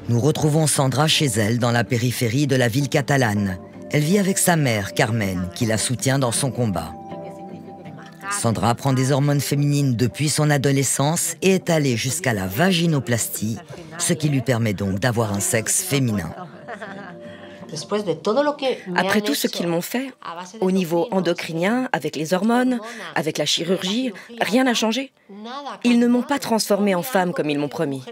Nous retrouvons Sandra chez elle, dans la périphérie de la ville catalane. Elle vit avec sa mère, Carmen, qui la soutient dans son combat. Sandra prend des hormones féminines depuis son adolescence et est allée jusqu'à la vaginoplastie, ce qui lui permet donc d'avoir un sexe féminin. Après tout ce qu'ils m'ont fait, au niveau endocrinien, avec les hormones, avec la chirurgie, rien n'a changé. Ils ne m'ont pas transformée en femme comme ils m'ont promis.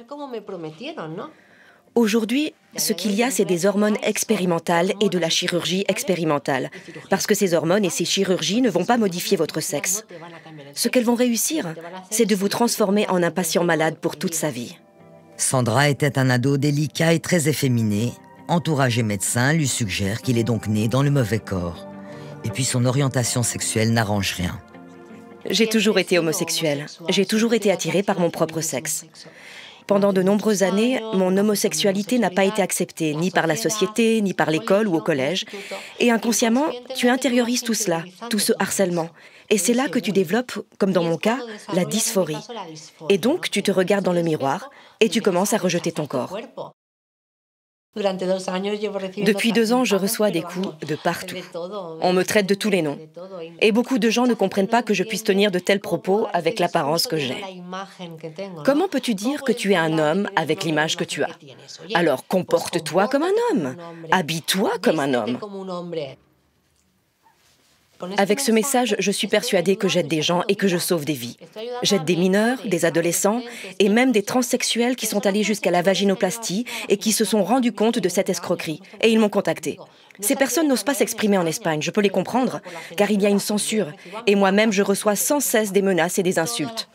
Aujourd'hui, ce qu'il y a, c'est des hormones expérimentales et de la chirurgie expérimentale. Parce que ces hormones et ces chirurgies ne vont pas modifier votre sexe. Ce qu'elles vont réussir, c'est de vous transformer en un patient malade pour toute sa vie. Sandra était un ado délicat et très efféminé. Entourage et médecin lui suggèrent qu'il est donc né dans le mauvais corps. Et puis son orientation sexuelle n'arrange rien. J'ai toujours été homosexuelle. J'ai toujours été attirée par mon propre sexe. Pendant de nombreuses années, mon homosexualité n'a pas été acceptée, ni par la société, ni par l'école ou au collège. Et inconsciemment, tu intériorises tout cela, tout ce harcèlement. Et c'est là que tu développes, comme dans mon cas, la dysphorie. Et donc, tu te regardes dans le miroir et tu commences à rejeter ton corps. Depuis 2 ans, je reçois des coups de partout. On me traite de tous les noms. Et beaucoup de gens ne comprennent pas que je puisse tenir de tels propos avec l'apparence que j'ai. Comment peux-tu dire que tu es un homme avec l'image que tu as? Alors comporte-toi comme un homme. Habille-toi comme un homme. Avec ce message, je suis persuadée que j'aide des gens et que je sauve des vies. J'aide des mineurs, des adolescents et même des transsexuels qui sont allés jusqu'à la vaginoplastie et qui se sont rendus compte de cette escroquerie. Et ils m'ont contacté. Ces personnes n'osent pas s'exprimer en Espagne, je peux les comprendre, car il y a une censure. Et moi-même, je reçois sans cesse des menaces et des insultes.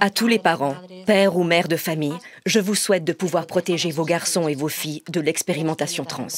À tous les parents, pères ou mères de famille, je vous souhaite de pouvoir protéger vos garçons et vos filles de l'expérimentation trans.